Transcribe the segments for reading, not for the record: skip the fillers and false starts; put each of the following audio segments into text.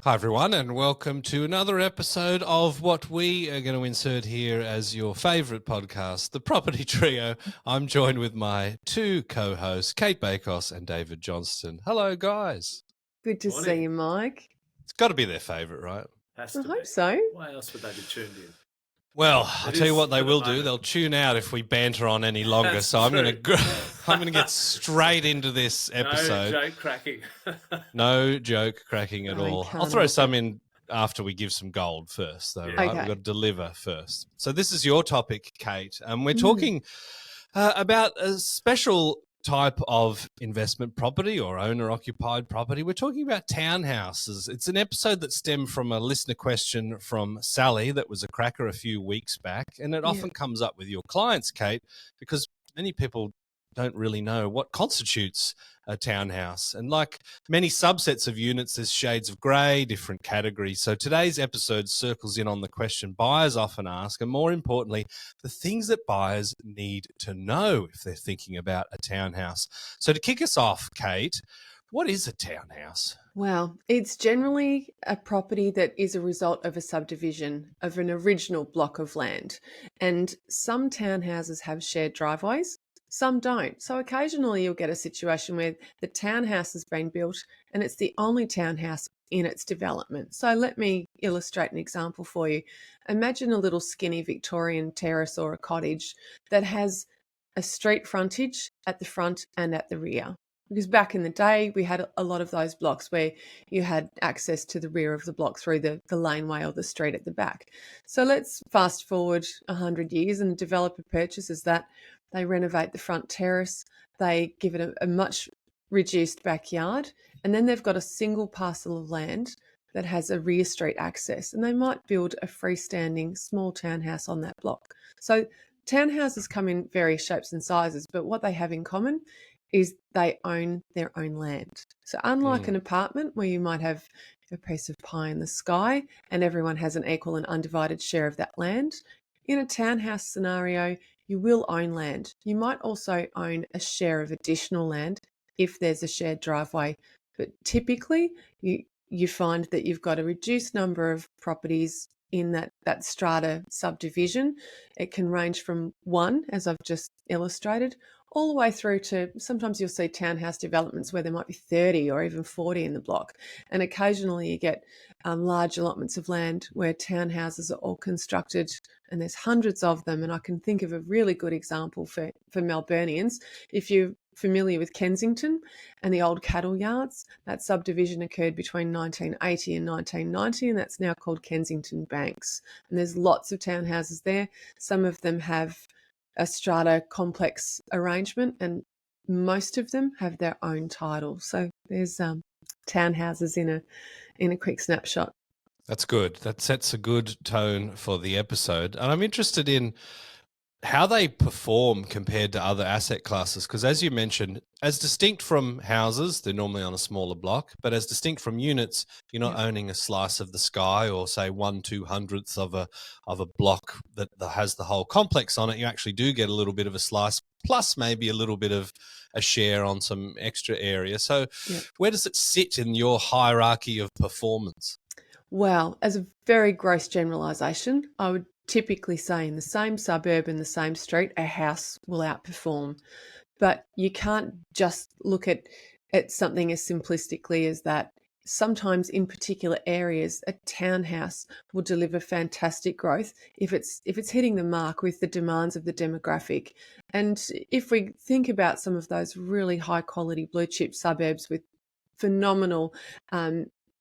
Hi, everyone, and welcome to another episode of what we are going to insert here as your favourite podcast, The Property Trio. I'm joined with my two co-hosts, Cate Bakos and David Johnston. Hello, guys. Good to see you, Mike. It's got to be their favourite, right? Has I to hope be. so. Why else would they be tuned in? Well, I'll tell you what they for the will do. moment. They'll tune out if we banter on any longer. That's So I'm true. going to get straight into this episode. No joke cracking. No joke cracking at I all. can't I'll throw help some in after we give some gold first, though, Yeah. right? Okay. We've got to deliver first. So this is your topic, Cate. We're talking about a special type of investment property or owner-occupied property. We're talking about townhouses. It's an episode that stemmed from a listener question from Sally that was a cracker a few weeks back, and it often comes up with your clients, Cate, because many people don't really know what constitutes a townhouse. And like many subsets of units, there's shades of grey, different categories. So today's episode circles in on the question buyers often ask, and more importantly, the things that buyers need to know if they're thinking about a townhouse. So to kick us off, Cate, what is a townhouse? Well, it's generally a property that is a result of a subdivision of an original block of land. And some townhouses have shared driveways, some don't. So occasionally you'll get a situation where the townhouse has been built and it's the only townhouse in its development. So let me illustrate an example for you. Imagine a little skinny Victorian terrace or a cottage that has a street frontage at the front and at the rear. Because back in the day, we had a lot of those blocks where you had access to the rear of the block through the laneway or the street at the back. So let's fast forward 100 years and a developer purchases that. They renovate the front terrace, they give it a much reduced backyard, and then they've got a single parcel of land that has a rear street access, and they might build a freestanding small townhouse on that block. So townhouses come in various shapes and sizes, but what they have in common is they own their own land. So unlike an apartment where you might have a piece of pie in the sky and everyone has an equal and undivided share of that land, in a townhouse scenario, you will own land. You might also own a share of additional land if there's a shared driveway. But typically, you find that you've got a reduced number of properties in that strata subdivision. It can range from one, as I've just illustrated, all the way through to sometimes you'll see townhouse developments where there might be 30 or even 40 in the block. And occasionally you get large allotments of land where townhouses are all constructed and there's hundreds of them. And I can think of a really good example for Melburnians. If you're familiar with Kensington and the old cattle yards, that subdivision occurred between 1980 and 1990, and that's now called Kensington Banks. And there's lots of townhouses there. Some of them have a strata complex arrangement, and most of them have their own title. So there's townhouses in a quick snapshot. That's good. That sets a good tone for the episode. And I'm interested in how they perform compared to other asset classes. Because as you mentioned, as distinct from houses, they're normally on a smaller block, but as distinct from units, you're not owning a slice of the sky or say 1/200th of a block that has the whole complex on it. You actually do get a little bit of a slice, plus maybe a little bit of a share on some extra area. So where does it sit in your hierarchy of performance? Well, as a very gross generalisation, I would typically say in the same suburb, in the same street, a house will outperform. But you can't just look at something as simplistically as that. Sometimes in particular areas, a townhouse will deliver fantastic growth if it's hitting the mark with the demands of the demographic. And if we think about some of those really high quality blue chip suburbs with phenomenal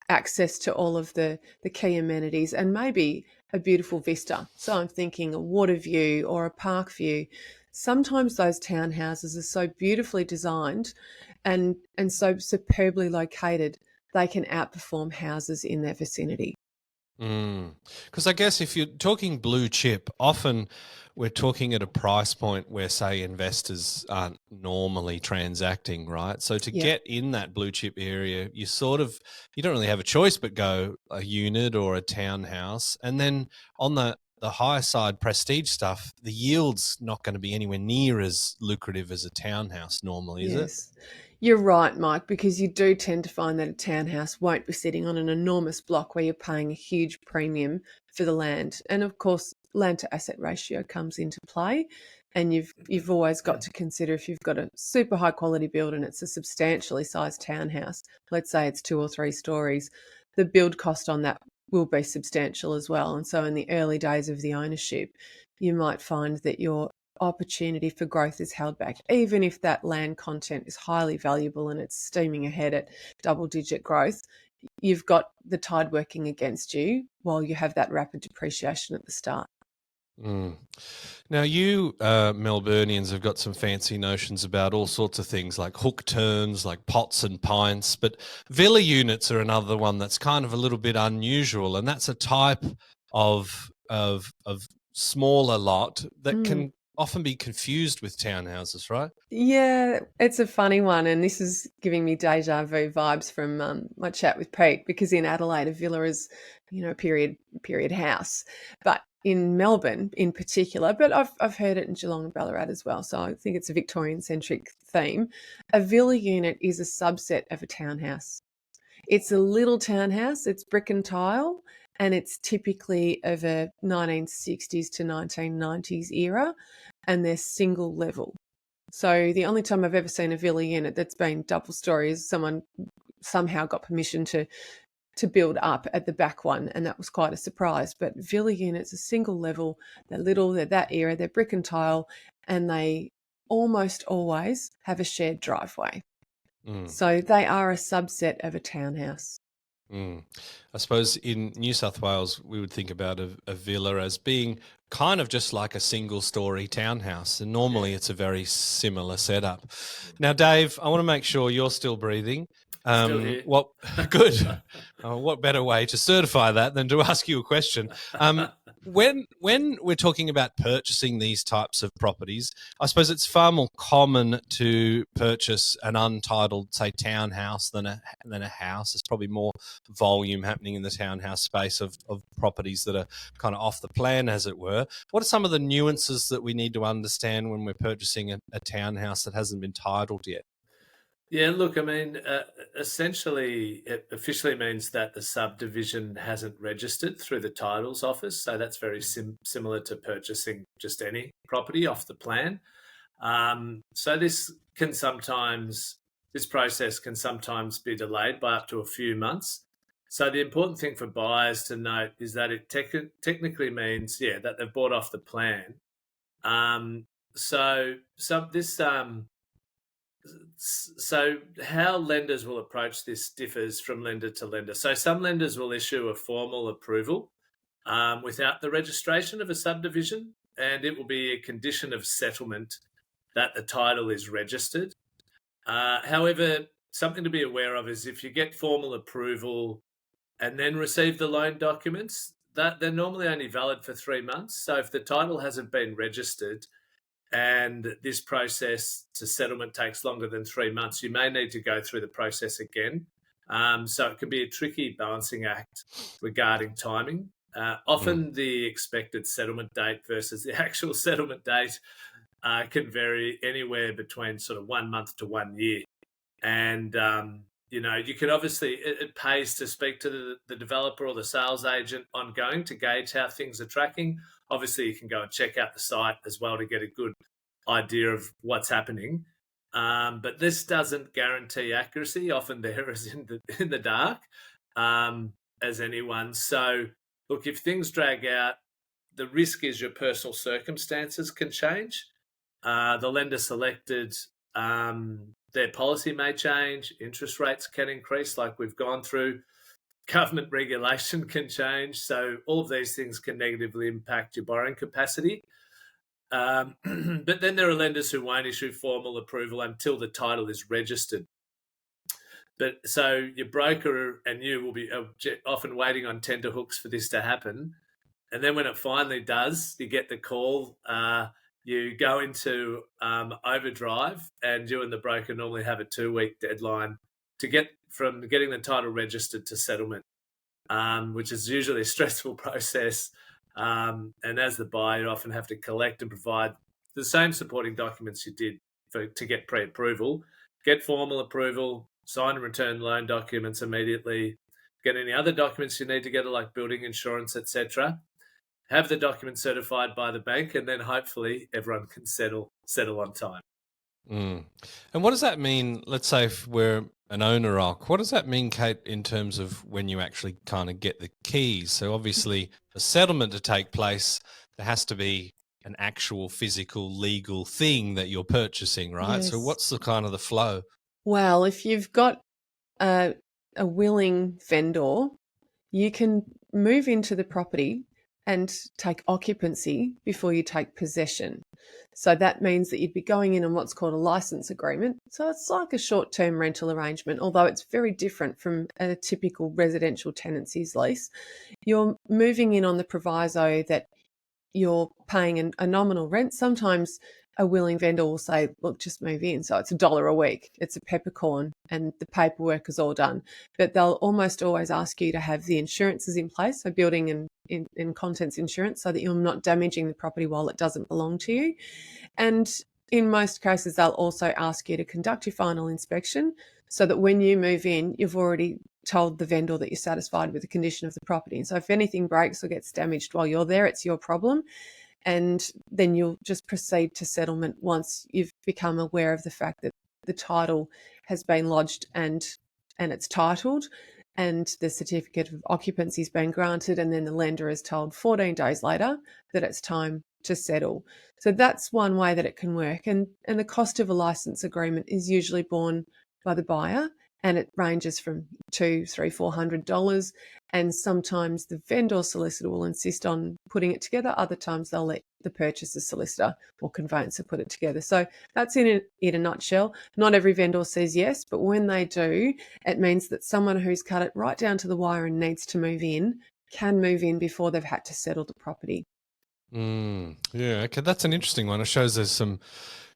access to all of the key amenities and maybe a beautiful vista. So I'm thinking a water view or a park view. Sometimes those townhouses are so beautifully designed and so superbly located, they can outperform houses in their vicinity. Because I guess if you're talking blue chip, often we're talking at a price point where, say, investors aren't normally transacting, right? So to get in that blue chip area, you don't really have a choice but go a unit or a townhouse. And then on the higher side prestige stuff, the yield's not going to be anywhere near as lucrative as a townhouse normally, is it? You're right, Mike, because you do tend to find that a townhouse won't be sitting on an enormous block where you're paying a huge premium for the land. And of course, land to asset ratio comes into play. And you've always got to consider if you've got a super high quality build and it's a substantially sized townhouse, let's say it's 2 or 3 stories, the build cost on that will be substantial as well. And so in the early days of the ownership, you might find that your opportunity for growth is held back, even if that land content is highly valuable and it's steaming ahead at double-digit growth. You've got the tide working against you while you have that rapid depreciation at the start. Mm. Now, you Melburnians have got some fancy notions about all sorts of things like hook turns, like pots and pints, but villa units are another one that's kind of a little bit unusual, and that's a type of smaller lot that can often be confused with townhouses, right? Yeah, it's a funny one, and this is giving me deja vu vibes from my chat with Pete. Because in Adelaide, a villa is, a period house, but in Melbourne, in particular, but I've heard it in Geelong and Ballarat as well. So I think it's a Victorian centric theme. A villa unit is a subset of a townhouse. It's a little townhouse. It's brick and tile, and it's typically of a 1960s to 1990s era, and they're single level. So the only time I've ever seen a villa unit that's been double story is someone somehow got permission to build up at the back one, and that was quite a surprise. But villa units are single level, they're little, they're that era, they're brick and tile, and they almost always have a shared driveway. So they are a subset of a townhouse. I suppose in New South Wales, we would think about a villa as being kind of just like a single story townhouse. And normally it's a very similar setup. Now, Dave, I want to make sure you're still breathing. Still here. Good. What better way to certify that than to ask you a question? When we're talking about purchasing these types of properties, I suppose it's far more common to purchase an untitled, say, townhouse than a house. There's probably more volume happening in the townhouse space of properties that are kind of off the plan, as it were. What are some of the nuances that we need to understand when we're purchasing a townhouse that hasn't been titled yet? Yeah, look, I mean, essentially, it officially means that the subdivision hasn't registered through the titles office. So that's very similar to purchasing just any property off the plan. So this process can sometimes be delayed by up to a few months. So the important thing for buyers to note is that it technically means, that they've bought off the plan. So how lenders will approach this differs from lender to lender. So some lenders will issue a formal approval without the registration of a subdivision, and it will be a condition of settlement that the title is registered. However, something to be aware of is if you get formal approval and then receive the loan documents, that they're normally only valid for 3 months. So if the title hasn't been registered, and this process to settlement takes longer than 3 months, you may need to go through the process again. So it can be a tricky balancing act regarding timing. Often the expected settlement date versus the actual settlement date can vary anywhere between sort of 1 month to 1 year. And, you can obviously, it pays to speak to the developer or the sales agent ongoing to gauge how things are tracking. Obviously, you can go and check out the site as well to get a good idea of what's happening. But this doesn't guarantee accuracy. Often there is in the dark as anyone. So, look, if things drag out, the risk is your personal circumstances can change. The lender selected, their policy may change. Interest rates can increase like we've gone through. Government regulation can change. So all of these things can negatively impact your borrowing capacity. But then there are lenders who won't issue formal approval until the title is registered. But so your broker and you will be often waiting on tenterhooks for this to happen. And then when it finally does, you get the call, you go into overdrive, and you and the broker normally have a 2-week deadline to get from getting the title registered to settlement, which is usually a stressful process. And as the buyer, you often have to collect and provide the same supporting documents you did to get pre-approval. get formal approval, sign and return loan documents immediately, get any other documents you need together like building insurance, etc. Have the documents certified by the bank, and then hopefully everyone can settle on time. Mm. And what does that mean? Let's say if we're an owner occ, what does that mean, Cate, in terms of when you actually kind of get the keys? So obviously, a settlement to take place, there has to be an actual physical legal thing that you're purchasing, right? So Yes. what's the kind of the flow? Well, if you've got a willing vendor, you can move into the property and take occupancy before you take possession. So that means that you'd be going in on what's called a license agreement. So it's like a short-term rental arrangement, although it's very different from a typical residential tenancies lease. You're moving in on the proviso that you're paying a nominal rent. Sometimes a willing vendor will say, look, just move in. So it's $1 a week. It's a peppercorn and the paperwork is all done. But they'll almost always ask you to have the insurances in place, so building and contents insurance, so that you're not damaging the property while it doesn't belong to you. And in most cases, they'll also ask you to conduct your final inspection so that when you move in, you've already told the vendor that you're satisfied with the condition of the property. And so if anything breaks or gets damaged while you're there, it's your problem. And then you'll just proceed to settlement once you've become aware of the fact that the title has been lodged and it's titled and the certificate of occupancy has been granted, and then the lender is told 14 days later that it's time to settle. So that's one way that it can work. And the cost of a license agreement is usually borne by the buyer, and it ranges from $200, $300, $400. And sometimes the vendor solicitor will insist on putting it together. Other times they'll let the purchaser solicitor or conveyancer put it together. So that's in a nutshell. Not every vendor says yes, but when they do, it means that someone who's cut it right down to the wire and needs to move in can move in before they've had to settle the property. Yeah, okay, that's an interesting one. It shows there's some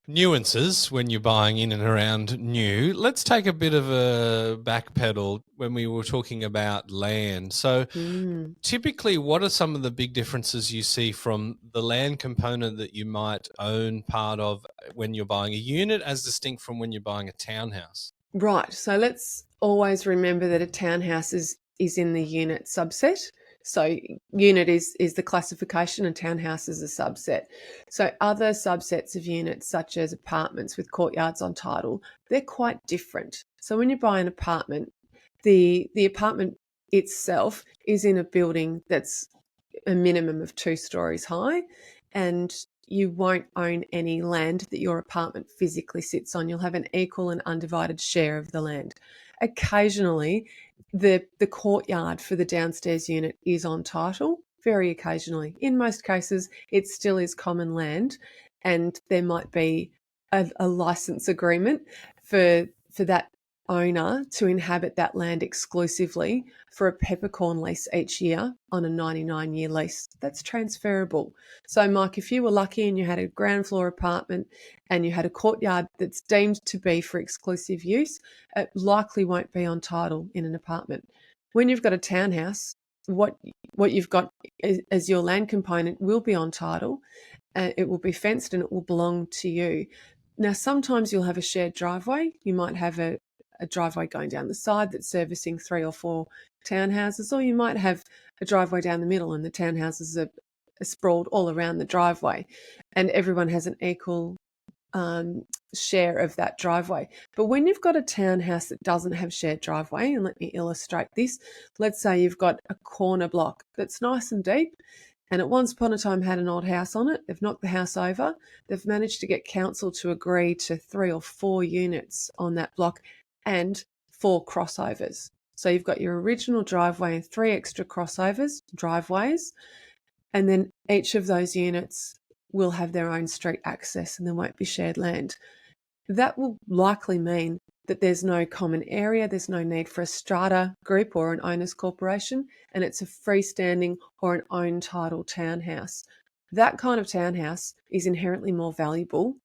nuances when you're buying in and around new. Let's take a bit of a backpedal when we were talking about land. So typically, what are some of the big differences you see from the land component that you might own part of when you're buying a unit as distinct from when you're buying a townhouse? Right. So let's always remember that a townhouse is in the unit subset. So unit is the classification and townhouse is a subset. So other subsets of units, such as apartments with courtyards on title, they're quite different. So when you buy an apartment, the apartment itself is in a building that's a minimum of 2 stories high, and you won't own any land that your apartment physically sits on. You'll have an equal and undivided share of the land. Occasionally, the courtyard for the downstairs unit is on title, very occasionally. In most cases, it still is common land, and there might be a license agreement for that owner to inhabit that land exclusively for a peppercorn lease each year on a 99-year lease. That's transferable. So, Mike, if you were lucky and you had a ground floor apartment and you had a courtyard that's deemed to be for exclusive use, it likely won't be on title in an apartment. When you've got a townhouse, what you've got as your land component will be on title. It will be fenced and it will belong to you. Now, sometimes you'll have a shared driveway. You might have a driveway going down the side that's servicing 3 or 4 townhouses, or you might have a driveway down the middle and the townhouses are sprawled all around the driveway, and everyone has an equal share of that driveway. But when you've got a townhouse that doesn't have shared driveway, and let me illustrate this, let's say you've got a corner block that's nice and deep, and at once upon a time had an old house on it. They've knocked the house over. They've managed to get council to agree to 3 or 4 units on that block and 4 crossovers. So you've got your original driveway and 3 extra driveways, and then each of those units will have their own street access and there won't be shared land. That will likely mean that there's no common area, there's no need for a strata group or an owners corporation, and it's a freestanding or an own title townhouse. That kind of townhouse is inherently more valuable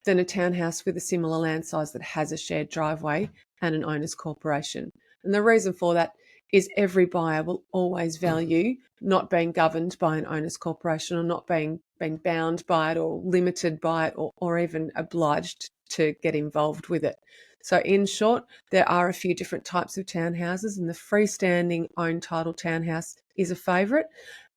than a townhouse with a similar land size that has a shared driveway and an owners corporation. And the reason for that is every buyer will always value not being governed by an owners corporation or not being bound by it or limited by it or even obliged to get involved with it. So in short, there are a few different types of townhouses, and the freestanding owned title townhouse is a favourite,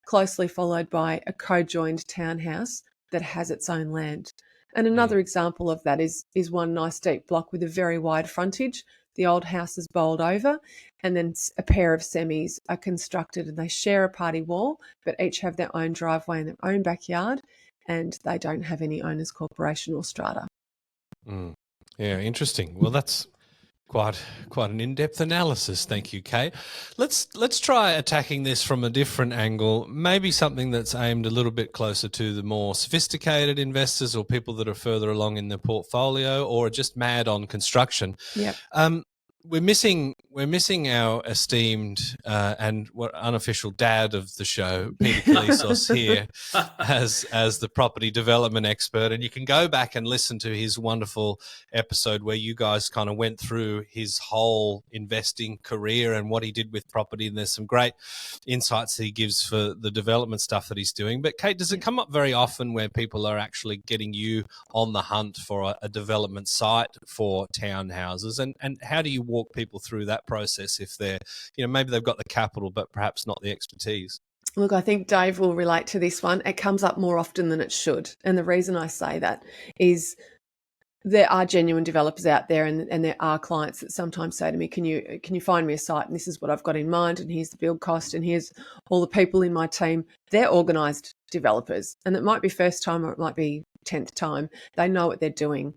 closely followed by a co-joined townhouse that has its own land. And another example of that is one nice deep block with a very wide frontage. The old house is bowled over, and then a pair of semis are constructed, and they share a party wall, but each have their own driveway and their own backyard, and they don't have any owners corporation or strata. Yeah, interesting. Well, that's quite an in-depth analysis. Thank you, Cate. Let's try attacking this from a different angle, maybe something that's aimed a little bit closer to the more sophisticated investors or people that are further along in the portfolio or are just mad on construction. Yep. We're missing our esteemed and unofficial dad of the show, Peter Kalisos, here as the property development expert, and you can go back and listen to his wonderful episode where you guys kind of went through his whole investing career and what he did with property, and there's some great insights that he gives for the development stuff that he's doing. But Cate, does it come up very often where people are actually getting you on the hunt for a development site for townhouses, and how do you walk people through that process if they're, maybe they've got the capital but perhaps not the expertise? Look, I think Dave will relate to this one. It comes up more often than it should. And the reason I say that is there are genuine developers out there, and there are clients that sometimes say to me, can you find me a site, and this is what I've got in mind, and here's the build cost, and here's all the people in my team. They're organised developers, and it might be first time or it might be 10th time. They know what they're doing.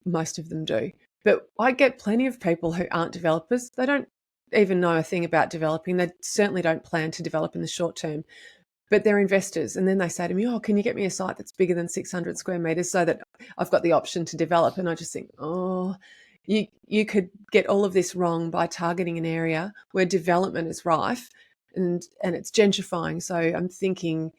Most of them do. But I get plenty of people who aren't developers. They don't even know a thing about developing. They certainly don't plan to develop in the short term, but they're investors. And then they say to me, can you get me a site that's bigger than 600 square metres so that I've got the option to develop? And I just think, you could get all of this wrong by targeting an area where development is rife and it's gentrifying. So I'm thinking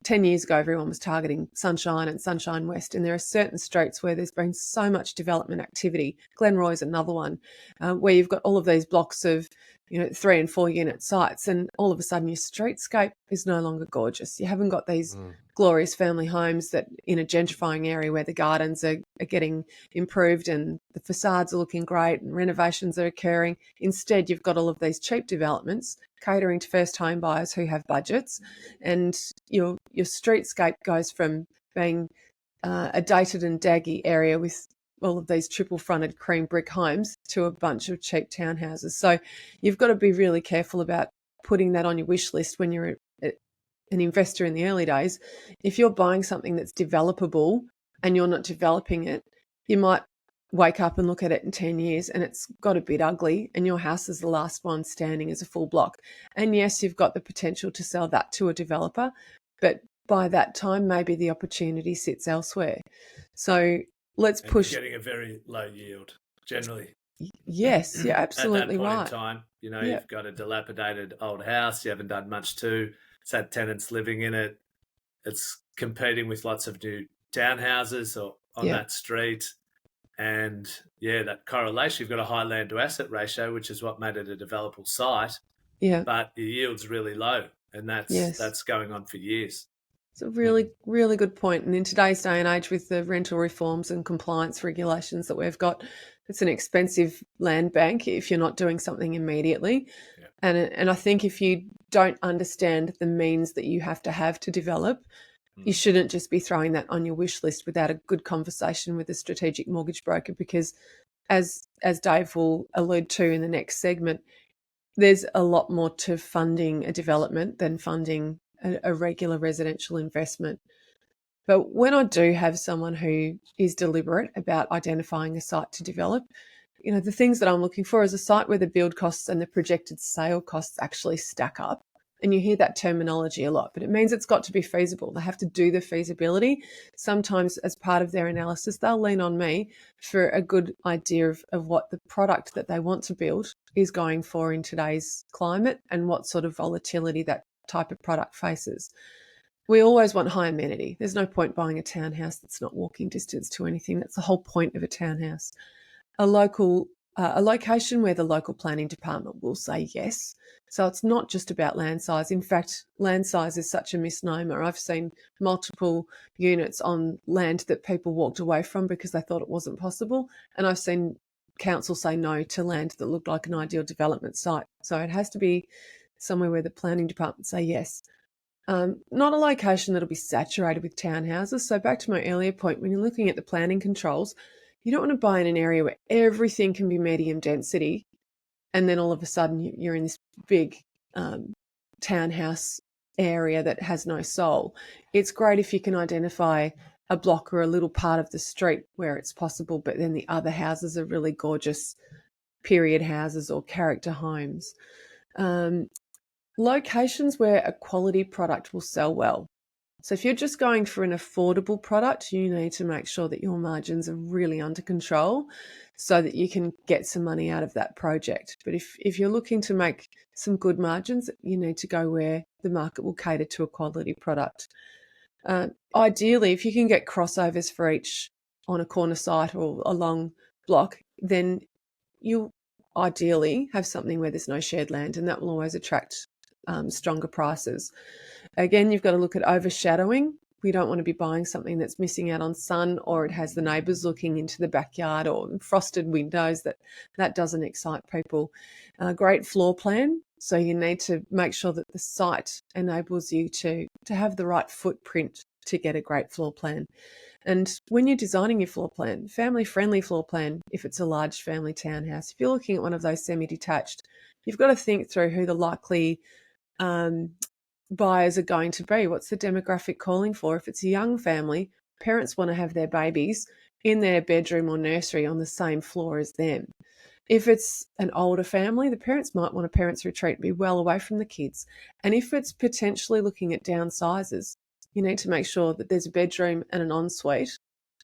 10 years ago, everyone was targeting Sunshine and Sunshine West, and there are certain streets where there's been so much development activity. Glenroy is another one, where you've got all of these blocks of 3 and 4 unit sites, and all of a sudden your streetscape is no longer gorgeous. You haven't got these glorious family homes that in a gentrifying area where the gardens are getting improved and the facades are looking great and renovations are occurring. Instead, you've got all of these cheap developments catering to first home buyers who have budgets, and your streetscape goes from being a dated and daggy area with all of these triple fronted cream brick homes to a bunch of cheap townhouses. So you've got to be really careful about putting that on your wish list when you're an investor in the early days. If you're buying something that's developable and you're not developing it, you might wake up and look at it in 10 years and it's got a bit ugly and your house is the last one standing as a full block. And yes, you've got the potential to sell that to a developer, but by that time, maybe the opportunity sits elsewhere. So let's push. Getting a very low yield, generally. Yes, you're absolutely at that point right. in time, you've got a dilapidated old house, you haven't done much to, it's had tenants living in it, it's competing with lots of new townhouses or on that street. And that correlation, you've got a high land to asset ratio, which is what made it a developable site. Yeah. But the yield's really low, and that's going on for years. It's a really, really good point. And in today's day and age, with the rental reforms and compliance regulations that we've got, it's an expensive land bank if you're not doing something immediately. Yeah. And I think if you don't understand the means that you have to develop, you shouldn't just be throwing that on your wish list without a good conversation with a strategic mortgage broker, because as Dave will allude to in the next segment, there's a lot more to funding a development than funding a regular residential investment. But when I do have someone who is deliberate about identifying a site to develop, the things that I'm looking for is a site where the build costs and the projected sale costs actually stack up. And you hear that terminology a lot, but it means it's got to be feasible. They have to do the feasibility. Sometimes as part of their analysis, they'll lean on me for a good idea of what the product that they want to build is going for in today's climate and what sort of volatility that type of product faces. We always want high amenity. There's no point buying a townhouse that's not walking distance to anything. That's the whole point of a townhouse. A local a location where the local planning department will say yes. So it's not just about land size. In fact, land size is such a misnomer. I've seen multiple units on land that people walked away from because they thought it wasn't possible. And I've seen council say no to land that looked like an ideal development site. So it has to be somewhere where the planning department say yes. Not a location that'll be saturated with townhouses. So back to my earlier point, when you're looking at the planning controls, you don't want to buy in an area where everything can be medium density, and then all of a sudden you're in this big townhouse area that has no soul. It's great if you can identify a block or a little part of the street where it's possible, but then the other houses are really gorgeous period houses or character homes. Locations where a quality product will sell well. So if you're just going for an affordable product, you need to make sure that your margins are really under control so that you can get some money out of that project. But if you're looking to make some good margins, you need to go where the market will cater to a quality product. Ideally, if you can get crossovers for each on a corner site or a long block, then you'll ideally have something where there's no shared land, and that will always attract stronger prices. Again, you've got to look at overshadowing. We don't want to be buying something that's missing out on sun, or it has the neighbours looking into the backyard, or frosted windows. That doesn't excite people. Great floor plan. So you need to make sure that the site enables you to have the right footprint to get a great floor plan. And when you're designing your floor plan, family-friendly floor plan, if it's a large family townhouse, if you're looking at one of those semi-detached, you've got to think through who the likely buyers are going to be. What's the demographic calling for? If it's a young family, parents want to have their babies in their bedroom or nursery on the same floor as them. If it's an older family, the parents might want a parents' retreat and be well away from the kids. And if it's potentially looking at downsizes, you need to make sure that there's a bedroom and an ensuite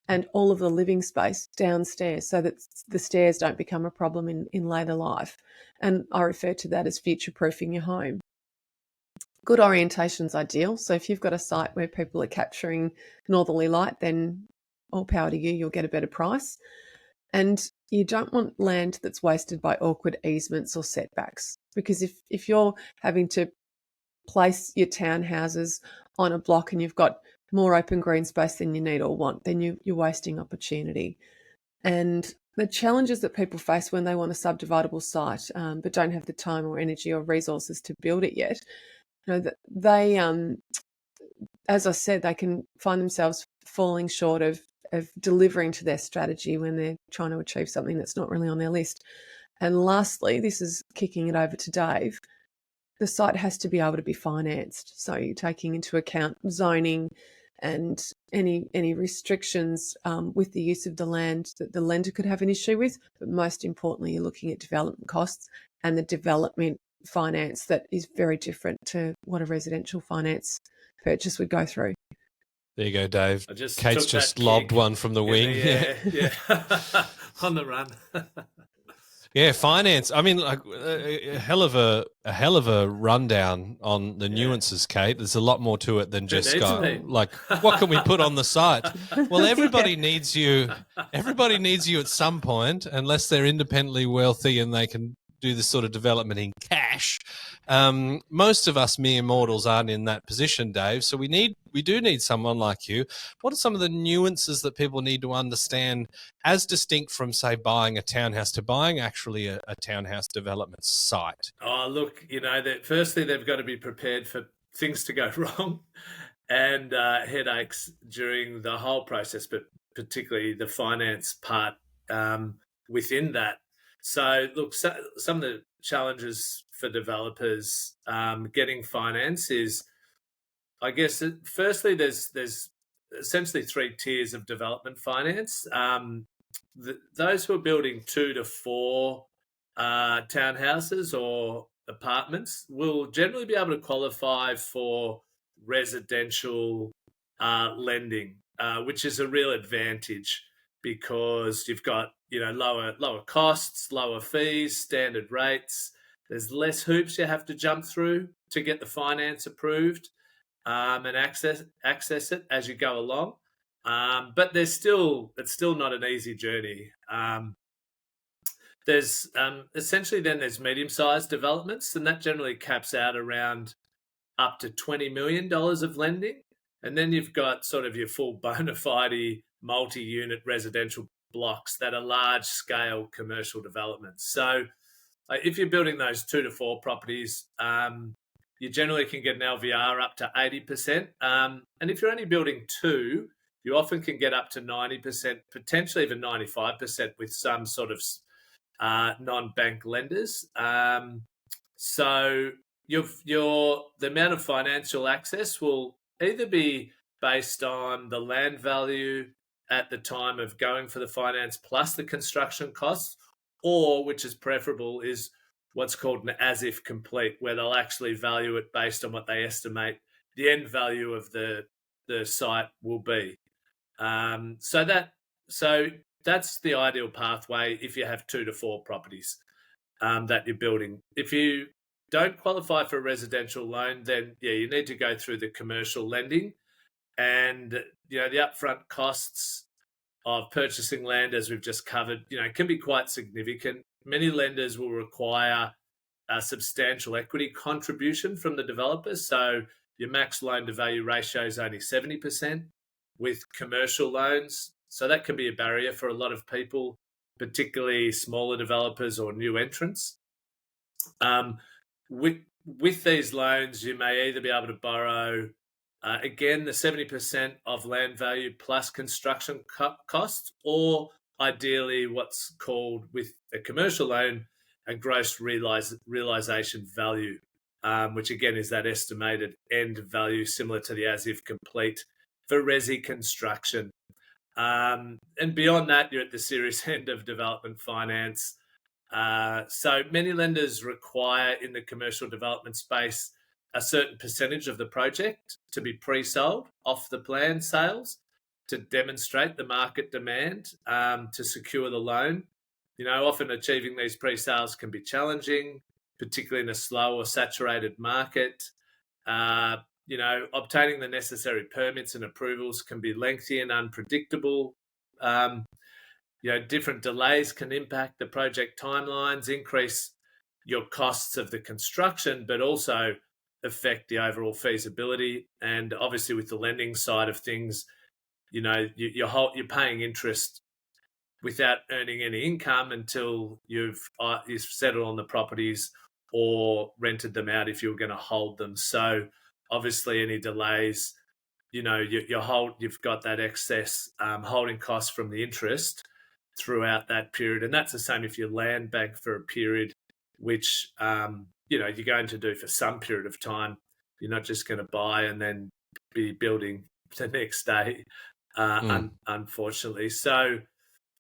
and all of the living space downstairs so that the stairs don't become a problem in later life. And I refer to that as future-proofing your home. Good orientation's ideal. So if you've got a site where people are capturing northerly light, then all power to you, you'll get a better price. And you don't want land that's wasted by awkward easements or setbacks, because if you're having to place your townhouses on a block and you've got more open green space than you need or want, then you're wasting opportunity. And the challenges that people face when they want a subdividable site but don't have the time or energy or resources to build it yet, that they, as I said, they can find themselves falling short of delivering to their strategy when they're trying to achieve something that's not really on their list. And lastly, this is kicking it over to Dave, the site has to be able to be financed. So you're taking into account zoning and any restrictions with the use of the land that the lender could have an issue with. But most importantly, you're looking at development costs and the development finance that is very different to what a residential finance purchase would go through. There you go, Dave. Kate's just kick lobbed one from the wing. Yeah. On the run. Yeah, finance. I mean, like a hell of a rundown on the nuances, Cate. There's a lot more to it than just like what can we put on the site? Well, everybody needs you. Everybody needs you at some point, unless they're independently wealthy and they can do this sort of development in cash. Most of us mere mortals aren't in that position, Dave. So we do need someone like you. What are some of the nuances that people need to understand as distinct from, say, buying a townhouse to buying actually a townhouse development site? Oh, look, firstly, they've got to be prepared for things to go wrong and headaches during the whole process, but particularly the finance part within that. So, look, some of the challenges for developers getting finance is, I guess, firstly, there's essentially 3 tiers of development finance. Those who are building 2 to 4 townhouses or apartments will generally be able to qualify for residential lending, which is a real advantage because you've got lower costs, lower fees, standard rates. There's less hoops you have to jump through to get the finance approved and access it as you go along. But it's still not an easy journey. there's essentially then there's medium-sized developments, and that generally caps out around up to $20 million of lending. And then you've got sort of your full bona fide multi-unit residential blocks that are large-scale commercial developments. So if you're building those 2 to 4 properties, you generally can get an LVR up to 80%. And if you're only building 2, you often can get up to 90%, potentially even 95% with some sort of non-bank lenders. So the amount of financial access will either be based on the land value at the time of going for the finance plus the construction costs, or, which is preferable, is what's called an as-if complete, where they'll actually value it based on what they estimate the end value of the site will be. So that's the ideal pathway if you have 2 to 4 properties that you're building. If you don't qualify for a residential loan, then you need to go through the commercial lending, and the upfront costs of purchasing land, as we've just covered, can be quite significant. Many lenders will require a substantial equity contribution from the developers. So your max loan to value ratio is only 70% with commercial loans. So that can be a barrier for a lot of people, particularly smaller developers or new entrants. With these loans, you may either be able to borrow, again, the 70% of land value plus construction costs, or ideally what's called, with a commercial loan, a gross realisation value, which again is that estimated end value, similar to the as-if complete for resi construction. And beyond that, you're at the serious end of development finance. So many lenders require in the commercial development space a certain percentage of the project to be pre-sold off the plan sales to demonstrate the market demand to secure the loan. Often achieving these pre-sales can be challenging, particularly in a slow or saturated market. Obtaining the necessary permits and approvals can be lengthy and unpredictable. Different delays can impact the project timelines, increase your costs of the construction, but also affect the overall feasibility. And obviously with the lending side of things, you're paying interest without earning any income until you've settled on the properties or rented them out if you're going to hold them. So obviously any delays, you've got that excess holding costs from the interest throughout that period. And that's the same if you land bank for a period, which you're going to do for some period of time. You're not just going to buy and then be building the next day, unfortunately. So,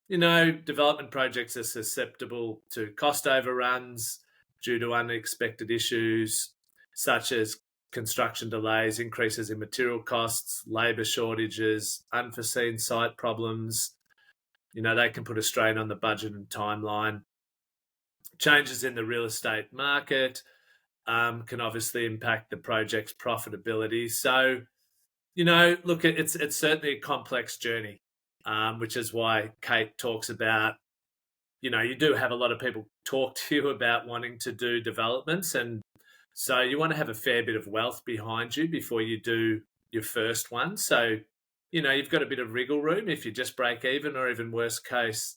development projects are susceptible to cost overruns due to unexpected issues such as construction delays, increases in material costs, labour shortages, unforeseen site problems. They can put a strain on the budget and timeline. Changes in the real estate market can obviously impact the project's profitability. So, look, it's certainly a complex journey, which is why Cate talks about, you do have a lot of people talk to you about wanting to do developments. And so you want to have a fair bit of wealth behind you before you do your first one. So, you've got a bit of wriggle room if you just break even, or even worst case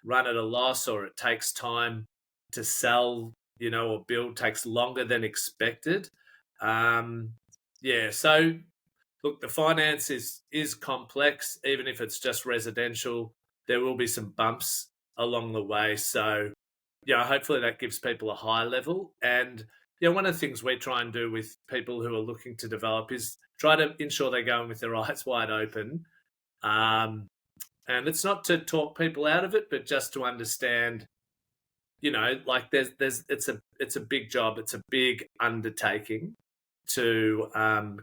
run at a loss, or it takes time to sell, or build takes longer than expected. So look, the finance is complex. Even if it's just residential, there will be some bumps along the way. So, hopefully that gives people a high level. And, one of the things we try and do with people who are looking to develop is try to ensure they go in with their eyes wide open. And it's not to talk people out of it, but just to understand, it's a big job. It's a big undertaking to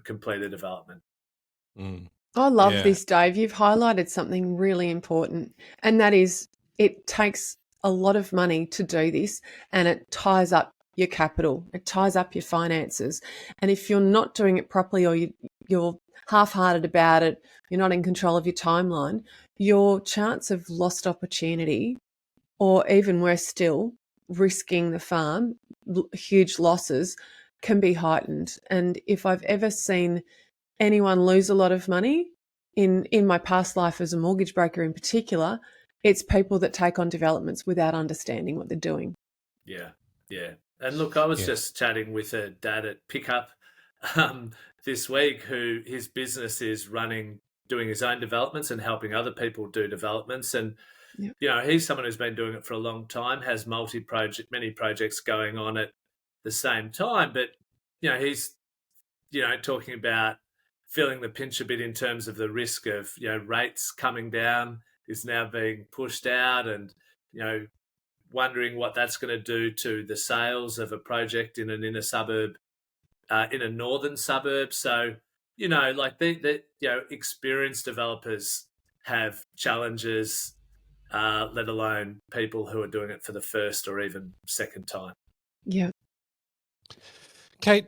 complete a development. I love this, Dave. You've highlighted something really important, and that is it takes a lot of money to do this, and it ties up your capital. It ties up your finances. And if you're not doing it properly, or you're half-hearted about it, you're not in control of your timeline, your chance of lost opportunity or even worse still, risking the farm, huge losses can be heightened. And if I've ever seen anyone lose a lot of money in my past life as a mortgage broker in particular, it's people that take on developments without understanding what they're doing. Yeah, yeah. And look, I was Yeah. just chatting with a dad at Pickup this week who his business is doing his own developments and helping other people do developments. And, Yep. he's someone who's been doing it for a long time, has many projects going on at the same time. But, he's, talking about feeling the pinch a bit in terms of the risk of, rates coming down is now being pushed out and, wondering what that's going to do to the sales of a project in an inner suburb, in a northern suburb. So, like the experienced developers have challenges, let alone people who are doing it for the first or even second time. Yeah. Cate,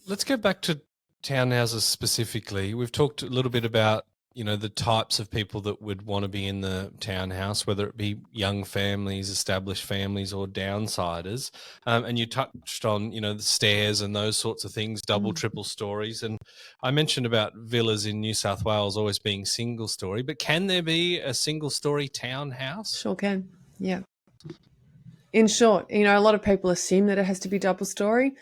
let's go back to townhouses specifically. We've talked a little bit about, the types of people that would want to be in the townhouse, whether it be young families, established families, or downsiders. And you touched on, the stairs and those sorts of things, double, triple stories. And I mentioned about villas in New South Wales always being single story, but can there be a single story townhouse? Sure can. Yeah. In short, a lot of people assume that it has to be double story.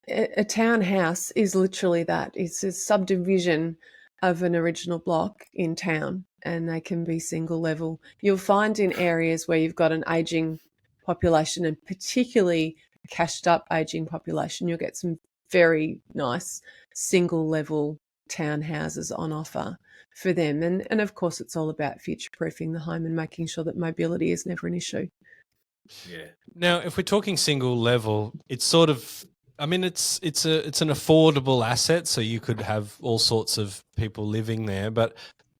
A townhouse is literally that. It's a subdivision of an original block in town, and they can be single level. You'll find in areas where you've got an aging population, and particularly a cashed up aging population, you'll get some very nice single level townhouses on offer for them. And of course, it's all about future proofing the home and making sure that mobility is never an issue. Yeah. Now, if we're talking single level, it's sort of, it's an affordable asset, so you could have all sorts of people living there, but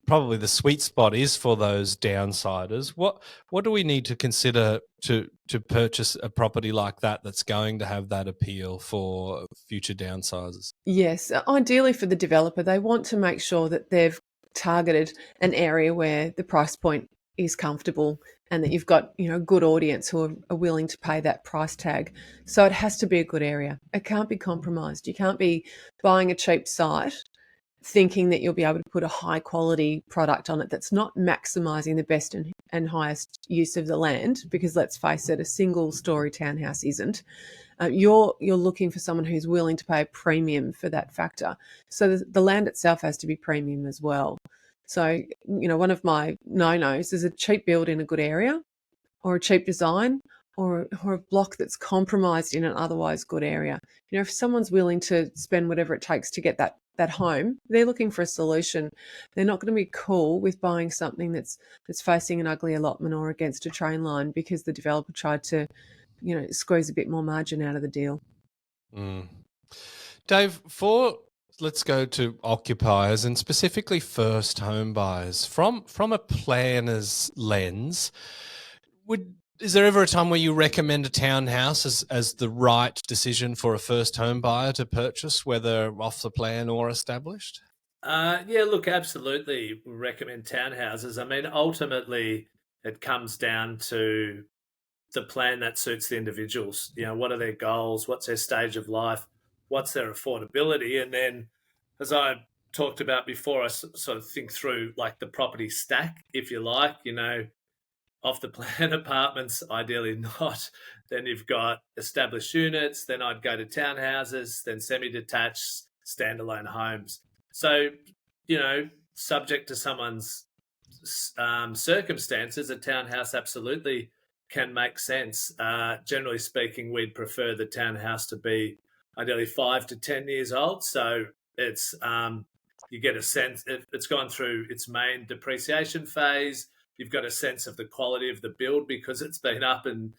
probably the sweet spot is for those downsiders. What do we need to consider to purchase a property like that that's going to have that appeal for future downsizers? Yes, ideally for the developer, they want to make sure that they've targeted an area where the price point is comfortable and that you've got, a good audience who are willing to pay that price tag. So it has to be a good area. It can't be compromised. You can't be buying a cheap site thinking that you'll be able to put a high quality product on it that's not maximizing the best and highest use of the land, because let's face it, a single story townhouse isn't. You're looking for someone who's willing to pay a premium for that factor. So the land itself has to be premium as well. So, one of my no-nos is a cheap build in a good area, or a cheap design, or a block that's compromised in an otherwise good area. If someone's willing to spend whatever it takes to get that home, they're looking for a solution. They're not going to be cool with buying something that's facing an ugly allotment or against a train line because the developer tried to, squeeze a bit more margin out of the deal. Dave, let's go to occupiers and specifically first home buyers. From a planner's lens, is there ever a time where you recommend a townhouse as the right decision for a first home buyer to purchase, whether off the plan or established? Yeah, look, absolutely recommend townhouses. Ultimately, it comes down to the plan that suits the individuals. What are their goals? What's their stage of life? What's their affordability? And then, as I talked about before, I sort of think through like the property stack, if you like, off the plan apartments, ideally not. Then you've got established units. Then I'd go to townhouses, then semi-detached, standalone homes. So, subject to someone's circumstances, a townhouse absolutely can make sense. Generally speaking, we'd prefer the townhouse to be ideally 5 to 10 years old. So it's you get a sense it's gone through its main depreciation phase. You've got a sense of the quality of the build because it's been up and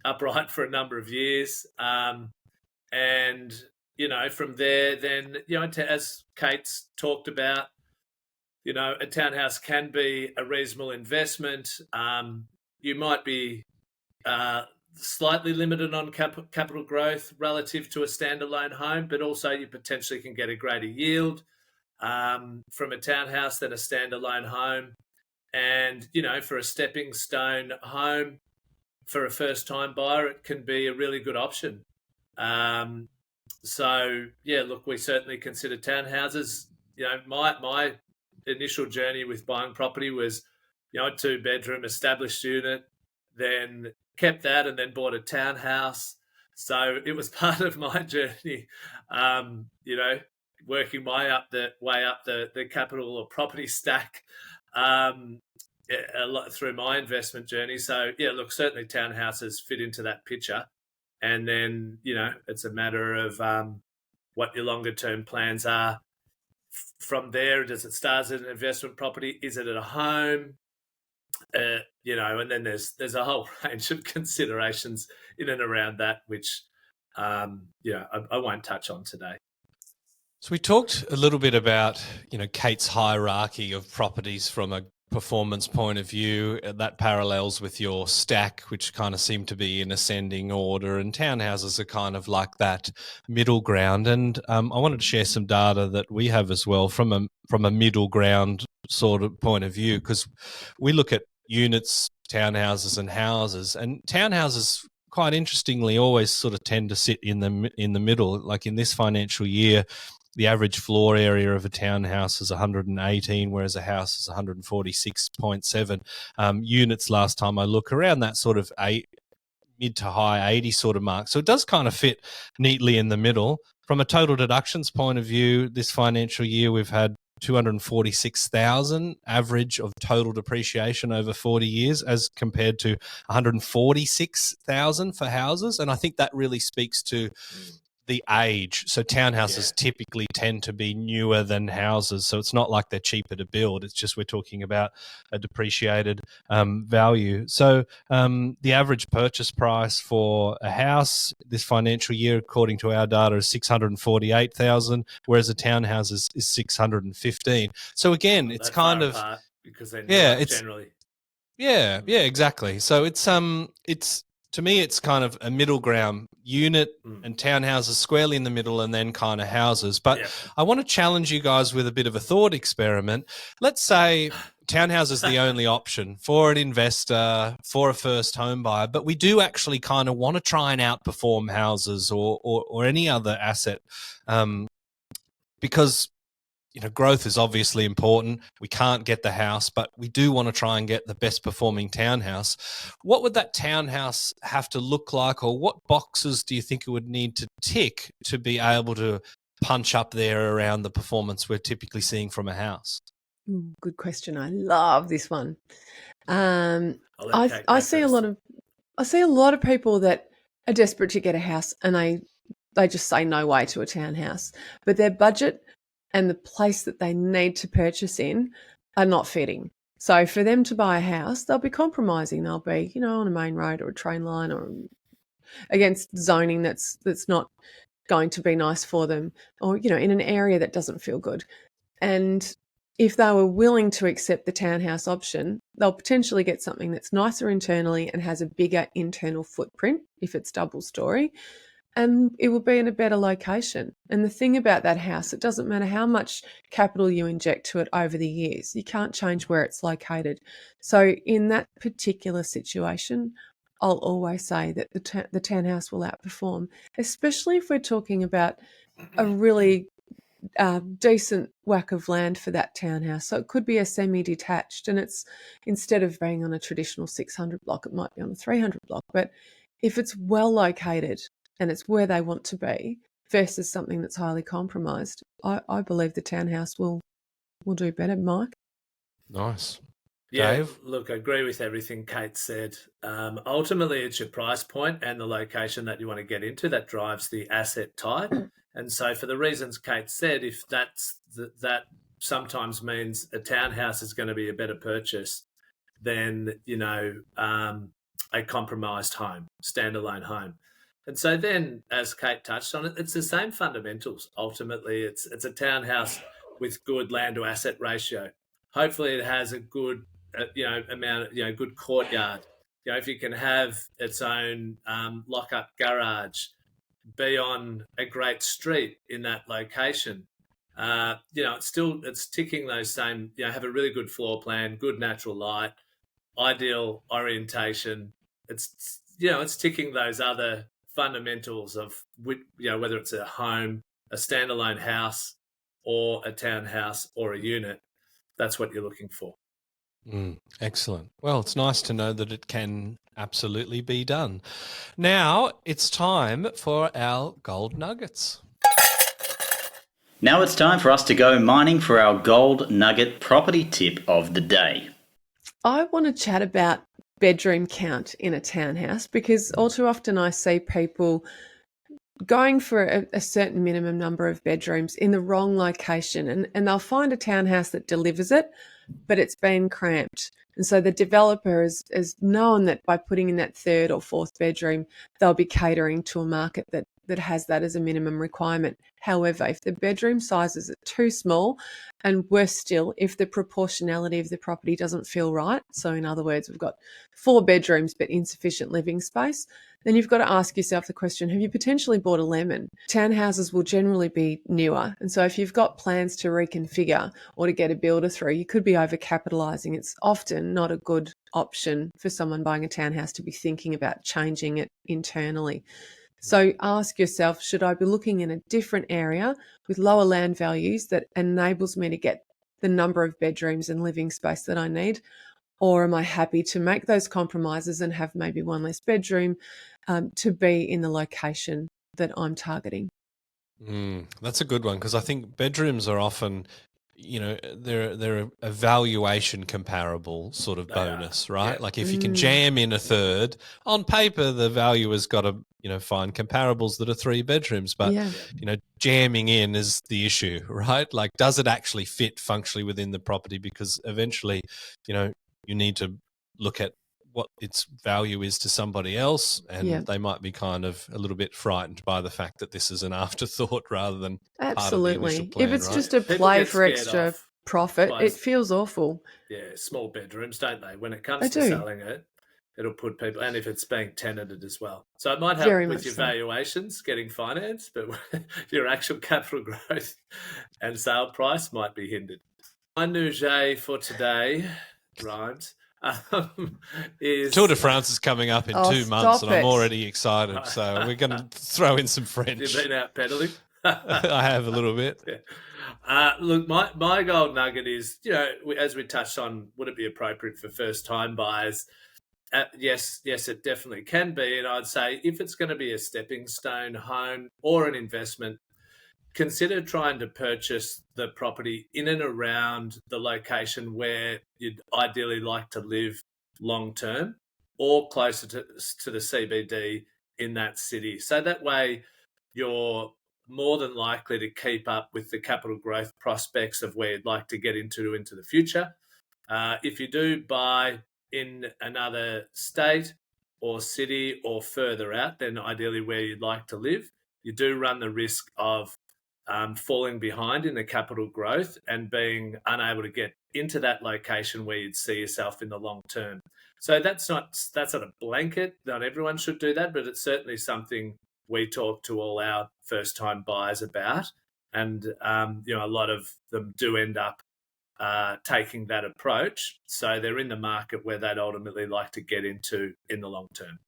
upright for a number of years. And from there, then as Cate's talked about, a townhouse can be a reasonable investment. You might be slightly limited on capital growth relative to a standalone home, but also you potentially can get a greater yield from a townhouse than a standalone home. And, for a stepping stone home, for a first-time buyer, it can be a really good option. So yeah, look, we certainly consider townhouses. You know, my initial journey with buying property was, you know, a 2-bedroom established unit, then kept that and then bought a townhouse. So it was part of my journey, you know, working way up the capital or property stack, a lot through my investment journey. So yeah, look, certainly townhouses fit into that picture. And then, you know, it's a matter of what your longer term plans are. From there, does it start as an investment property? Is it at a home? You know, and then there's a whole range of considerations in and around that, which yeah, I won't touch on today. So we talked a little bit about, you know, Cate's hierarchy of properties from a performance point of view. That parallels with your stack, which kind of seem to be in ascending order, and townhouses are kind of like that middle ground. And I wanted to share some data that we have as well from a middle ground sort of point of view, because we look at units, townhouses, and houses, and townhouses, quite interestingly, always sort of tend to sit in the middle. Like in this financial year, the average floor area of a townhouse is 118, whereas a house is 146.7 units. Last time I look, around that sort of mid to high 80 sort of mark. So it does kind of fit neatly in the middle. From a total deductions point of view, this financial year we've had 246,000 average of total depreciation over 40 years, as compared to 146,000 for houses. And I think that really speaks to the age. So townhouses typically tend to be newer than houses. So it's not like they're cheaper to build. It's just we're talking about a depreciated value. So the average purchase price for a house this financial year, according to our data, is 648,000, whereas a townhouse is 615. So again, it's kind of because they're newer, generally. Yeah, exactly. So it's to me, it's kind of a middle ground. Unit and townhouses squarely in the middle, and then kind of houses. But I want to challenge you guys with a bit of a thought experiment. Let's say townhouse is the only option for an investor, for a first home buyer, but we do actually kind of want to try and outperform houses or any other asset, because, you know, growth is obviously important. We can't get the house, but we do want to try and get the best performing townhouse. What would that townhouse have to look like, or what boxes do you think it would need to tick to be able to punch up there around the performance we're typically seeing from a house? Good question. I love this one. I see a lot of people that are desperate to get a house, and they just say no way to a townhouse, but their budget and the place that they need to purchase in are not fitting. So for them to buy a house, they'll be compromising. They'll be, you know, on a main road or a train line, or against zoning that's not going to be nice for them, or, you know, in an area that doesn't feel good. And if they were willing to accept the townhouse option, they'll potentially get something that's nicer internally and has a bigger internal footprint if it's double story, and it will be in a better location. And the thing about that house, it doesn't matter how much capital you inject to it over the years, you can't change where it's located. So in that particular situation, I'll always say that the townhouse will outperform, especially if we're talking about a really decent whack of land for that townhouse. So it could be a semi-detached, and it's, instead of being on a traditional 600 block, it might be on a 300 block. But if it's well located and it's where they want to be versus something that's highly compromised, I believe the townhouse will do better, Mike. Nice. Yeah, Dave? look, I agree with everything Cate said. Ultimately, it's your price point and the location that you want to get into that drives the asset type. And so for the reasons Cate said, if that sometimes means a townhouse is going to be a better purchase than, you know, a compromised home, standalone home. And so then, as Cate touched on it, it's the same fundamentals. Ultimately, it's a townhouse with good land to asset ratio. Hopefully it has a good, good courtyard. You know, if you can have its own lock-up garage, be on a great street in that location, it's ticking those same, have a really good floor plan, good natural light, ideal orientation, it's it's ticking those other fundamentals of whether it's a home, a standalone house, or a townhouse or a unit. That's what you're looking for. Excellent. Well, it's nice to know that it can absolutely be done. Now it's time for our gold nuggets. Now it's time for us to go mining for our gold nugget property tip of the day. I want to chat about bedroom count in a townhouse, because all too often I see people going for a certain minimum number of bedrooms in the wrong location, and they'll find a townhouse that delivers it, but it's been cramped. And so the developer has known that by putting in that third or fourth bedroom, they'll be catering to a market that has that as a minimum requirement. However, if the bedroom sizes are too small, and worse still, if the proportionality of the property doesn't feel right, so in other words, we've got 4 bedrooms but insufficient living space, then you've got to ask yourself the question, have you potentially bought a lemon? Townhouses will generally be newer. And so if you've got plans to reconfigure or to get a builder through, you could be overcapitalising. It's often not a good option for someone buying a townhouse to be thinking about changing it internally. So ask yourself, should I be looking in a different area with lower land values that enables me to get the number of bedrooms and living space that I need? Or am I happy to make those compromises and have maybe one less bedroom to be in the location that I'm targeting? That's a good one, because I think bedrooms are often, they're a valuation comparable sort of bonus, right? Yeah. Like if you can jam in a third, on paper the valuer's got to find comparables that are 3 bedrooms, but jamming in is the issue, right? Like, does it actually fit functionally within the property? Because eventually, you need to look at what its value is to somebody else, and they might be kind of a little bit frightened by the fact that this is an afterthought rather than part of the initial plan, if it's right? just a play for extra profit, it feels awful. Yeah, small bedrooms, don't they? When it comes to selling it, it'll put people, and if it's being tenanted as well. So it might help with your valuations, getting finance, but your actual capital growth and sale price might be hindered. My nougat for today, rhymes, is Tour de France is coming up in 2 months, and I'm already excited. So we're going to throw in some French. You've been out pedaling? I have a little bit. Yeah. Look, my gold nugget is, as we touched on, would it be appropriate for first-time buyers? Yes, it definitely can be. And I'd say if it's going to be a stepping stone home or an investment, consider trying to purchase the property in and around the location where you'd ideally like to live long term, or closer to the CBD in that city. So that way you're more than likely to keep up with the capital growth prospects of where you'd like to get into the future. If you do buy in another state or city or further out, then ideally where you'd like to live, you do run the risk of falling behind in the capital growth and being unable to get into that location where you'd see yourself in the long term. So that's not a blanket. Not everyone should do that, but it's certainly something we talk to all our first-time buyers about. And a lot of them do end up taking that approach. So they're in the market where they'd ultimately like to get into in the long term.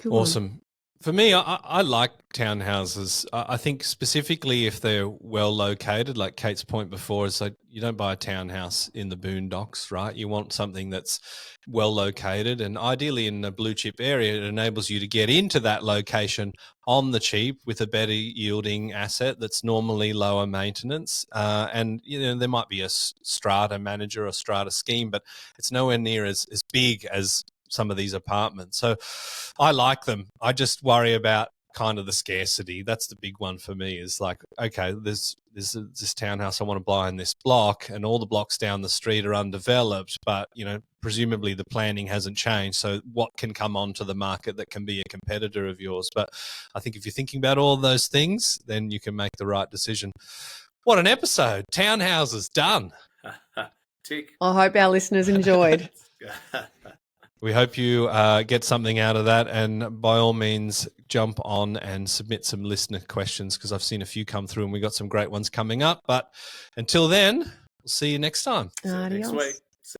Awesome. For me, I like townhouses. I think specifically if they're well located, like Cate's point before, is like you don't buy a townhouse in the boondocks, right? You want something that's well located, and ideally in a blue chip area, it enables you to get into that location on the cheap with a better yielding asset that's normally lower maintenance. And there might be a strata manager or strata scheme, but it's nowhere near as big as some of these apartments. So I like them. I just worry about kind of the scarcity. That's the big one for me, is like, okay, there's this townhouse I want to buy in this block, and all the blocks down the street are undeveloped, but presumably the planning hasn't changed. So what can come onto the market that can be a competitor of yours? But I think if you're thinking about all those things, then you can make the right decision. What an episode. Townhouses done. Tick. I hope our listeners enjoyed. We hope you get something out of that, and by all means, jump on and submit some listener questions, because I've seen a few come through and we got some great ones coming up. But until then, we'll see you next time. See you next week.